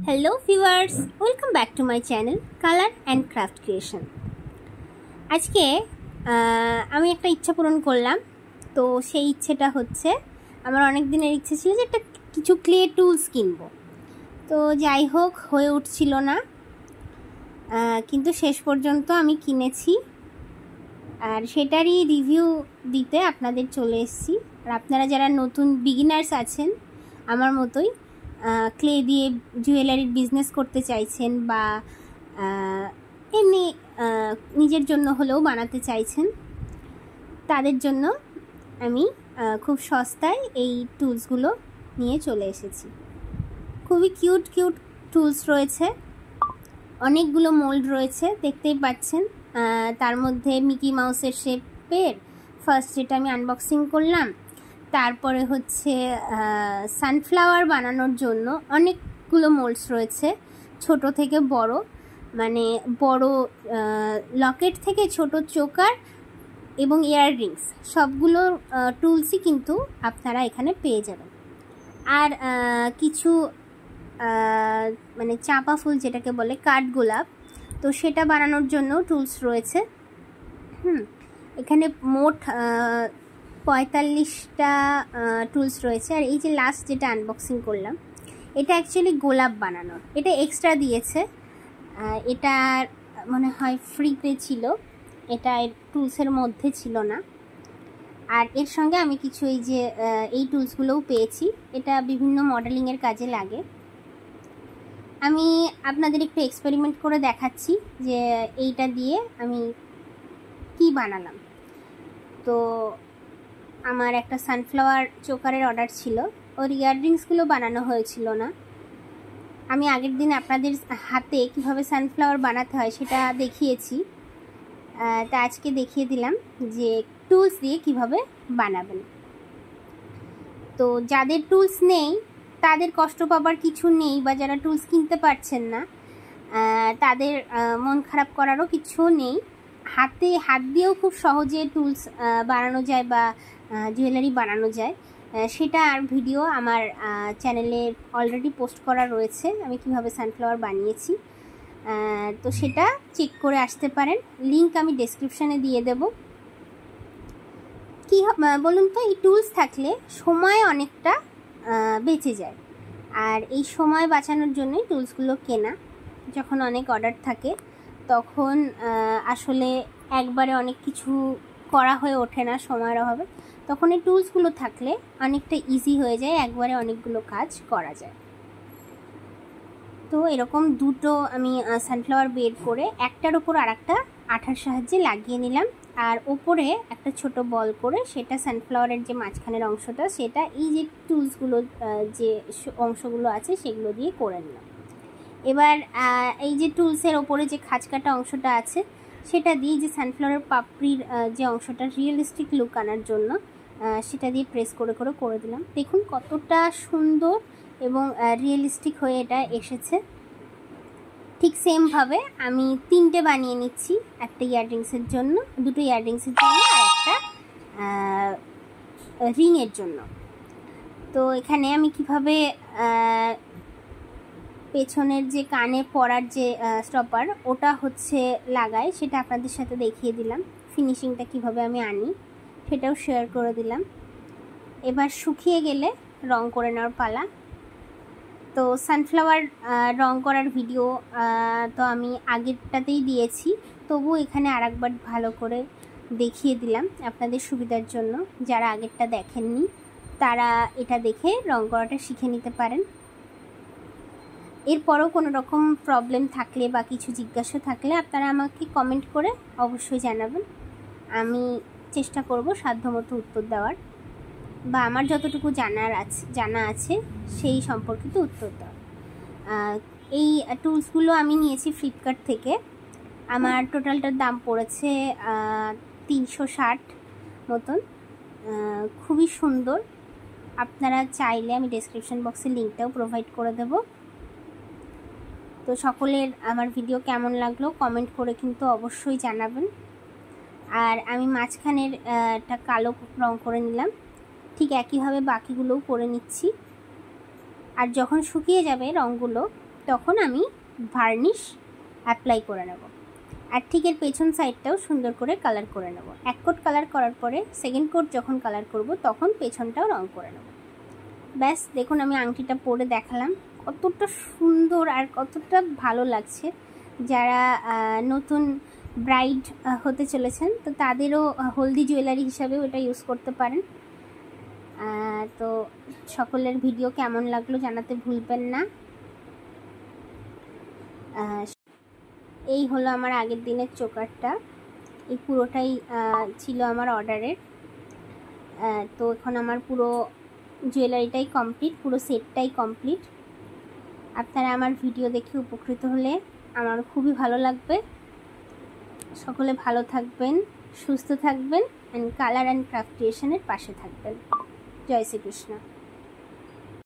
Hello viewers, welcome back to my channel colour and craft creation. আজকে আমি একটা ইচ্ছা পূরণ করলাম। তো সেই ইচ্ছেটা হচ্ছে, আমার অনেক দিনের ইচ্ছে ছিল যে একটা কিছু ক্লে টুলস কিনবো। তো যাই হোক, হয়ে উঠছিল না, কিন্তু শেষ পর্যন্ত আমি কিনেছি আর সেটারই রিভিউ দিতে আপনাদের চলে এসেছি। আর আপনারা যারা নতুন বিগিনার্স আছেন আমার মতোই, ক্লে দিয়ে জুয়েলারির বিজনেস করতে চাইছেন বা এমনি নিজের জন্য হলেও বানাতে চাইছেন, তাদের জন্য আমি খুব সস্তায় এই টুলসগুলো নিয়ে চলে এসেছি। খুবই কিউট কিউট টুলস রয়েছে, অনেকগুলো মোল্ড রয়েছে, দেখতেই পাচ্ছেন। তার মধ্যে মিকি মাউসের শেপের ফার্স্ট যেটা আমি আনবক্সিং করলাম। তারপরে হচ্ছে সানফ্লাওয়ার বানানোর জন্য অনেকগুলো মোল্ডস রয়েছে, ছোট থেকে বড়, মানে বড় লকেট থেকে ছোট চোকার এবং ইয়াররিংস সবগুলো টুলসই কিন্তু আপনারা এখানে পেয়ে যাবেন। আর কিছু মানে চাঁপা ফুল যেটাকে বলে কাঠগোলাপ, তো সেটা বানানোর জন্য টুলস রয়েছে। এখানে মোট 45টা টুলস রয়েছে। আর এই যে লাস্ট যেটা আনবক্সিং করলাম, এটা অ্যাকচুয়ালি গোলাপ বানানোর, এটা এক্সট্রা দিয়েছে, এটা মনে হয় ফ্রিতে ছিল, এটা টুলসের মধ্যে ছিল না। আর এর সঙ্গে আমি কিছু এই টুলসগুলোও পেয়েছি, এটা বিভিন্ন মডেলিংয়ের কাজে লাগে। আমি আপনাদের একটু এক্সপেরিমেন্ট করে দেখাচ্ছি যে এইটা দিয়ে আমি কি বানালাম। তো আমার একটা সানফ্লাওয়ার চোকারের অর্ডার ছিল, ওর ইয়াররিংসগুলো বানানো হয়েছিল না। আমি আগের দিন আপনাদের হাতে কিভাবে সানফ্লাওয়ার বানাতে হয় সেটা দেখিয়েছি, তা আজকে দেখিয়ে দিলাম যে টুলস দিয়ে কিভাবে বানাবেন। তো যাদের টুলস নেই তাদের কষ্ট পাবার কিছু নেই, বা যারা টুলস কিনতে পারছেন না তাদের মন খারাপ করারও কিছু নেই। হাত দিয়েও খুব সহজে টুলস বানানো যায় বা জুয়েলারি বানানো যায়, সেটা আর ভিডিও আমার চ্যানেলে অলরেডি পোস্ট করা রয়েছে, আমি কিভাবে সানফ্লাওয়ার বানিয়েছি। তো সেটা চেক করে আসতে পারেন, লিংক আমি ডেসক্রিপশানে দিয়ে দেব। কি বলুন তো, এই টুলস থাকলে সময় অনেকটা বেঁচে যায়, আর এই সময় বাঁচানোর জন্যই টুলসগুলো কেনা। যখন অনেক অর্ডার থাকে তখন আসলে একবারে অনেক কিছু করা হয়ে ওঠে না সময়ের অভাবে, তখন এই টুলসগুলো থাকলে অনেকটা ইজি হয়ে যায়, একবারে অনেকগুলো কাজ করা যায়। তো এরকম দুটো আমি সানফ্লাওয়ার বের করে একটার ওপর আর একটা আঠার সাহায্যে লাগিয়ে নিলাম, আর ওপরে একটা ছোট বল করে সেটা সানফ্লাওয়ারের যে মাঝখানের অংশটা, সেটা এই যে টুলসগুলো যে অংশগুলো আছে সেগুলো দিয়ে করে নিলাম। এবার এই যে টুলসের ওপরে যে খাঁজকাটা অংশটা আছে সেটা দিয়ে যে সানফ্লাওয়ারের পাপড়ির যে অংশটা রিয়েলিস্টিক লুক আনার জন্য সেটা দিয়ে প্রেস করে করে করে দিলাম। দেখুন কতটা সুন্দর এবং রিয়েলিস্টিক হয়ে এটা এসেছে। ঠিক সেমভাবে আমি 3টে বানিয়ে নিচ্ছি, একটা ইয়াররিংসের জন্য, দুটো ইয়াররিংসের জন্য, আর একটা রিংয়ের জন্য। তো এখানে আমি কিভাবে পেছনের যে কানে পরার যে স্টপার ওটা হচ্ছে লাগাই সেটা আপনাদের সাথে দেখিয়ে দিলাম। ফিনিশিংটা কিভাবে আমি আনি সেটাও শেয়ার করে দিলাম। এবার শুকিয়ে গেলে রং করে নেওয়ার পালা। তো সানফ্লাওয়ার রং করার ভিডিও তো আমি আগেরটাতেই দিয়েছি, তবু এখানে আরেকবার ভালো করে দেখিয়ে দিলাম আপনাদের সুবিধার জন্য। যারা আগেরটা দেখেননি তারা এটা দেখে রং করাটা শিখে নিতে পারেন। এরপরও কোনো রকম প্রবলেম থাকলে বা কিছু জিজ্ঞাসা থাকলে আপনারা আমাকে কমেন্ট করে অবশ্যই জানাবেন, আমি চেষ্টা করব সাধ্যমতো উত্তর দেওয়ার, বা আমার যতটুকু জানা আছে সেই সম্পর্কিত উত্তর দেওয়ার। এই টুলসগুলো আমি নিয়েছি ফ্লিপকার্ট থেকে, আমার টোটালটার দাম পড়েছে 360 মতন। খুবই সুন্দর, আপনারা চাইলে আমি ডেসক্রিপশন বক্সে লিঙ্কটাও প্রোভাইড করে দেব। তো সকলের আমার ভিডিও কেমন লাগলো কমেন্ট করে কিন্তু অবশ্যই জানাবেন। আর আমি মাঝখানের একটা কালো রং করে নিলাম, ঠিক একইভাবে বাকিগুলোও করে নিচ্ছি। আর যখন শুকিয়ে যাবে রঙগুলো তখন আমি ভার্নিশ অ্যাপ্লাই করে নেব। আর ঠিক এর পেছন সাইডটাও সুন্দর করে কালার করে নেব। এক কোট কালার করার পরে সেকেন্ড কোট যখন কালার করব তখন পেছনটাও রং করে নেব। ব্যাস দেখুন আমি আংটিটা পরে দেখালাম, কতটা সুন্দর আর কতটা ভালো লাগছে। যারা নতুন ব্রাইড হতে চলেছেন তো তাদেরও হলদি জুয়েলারি হিসাবেও এটা ইউজ করতে পারেন। তো সকলের ভিডিও কেমন লাগলো জানাতে ভুলবেন না। এই হলো আমার আগের দিনের চোকারটা, এই পুরোটাই ছিল আমার অর্ডারের। তো এখন আমার পুরো জুয়েলারিটাই কমপ্লিট, পুরো সেটটাই কমপ্লিট। আপনারা আমার ভিডিও দেখে উপকৃত হলে আমার খুবই ভালো লাগবে। সকলে ভালো থাকবেন, সুস্থ থাকবেন, অ্যান্ড কালার অ্যান্ড ক্রাফট ক্রিয়েশনের পাশে থাকবেন। জয় শ্রীকৃষ্ণ।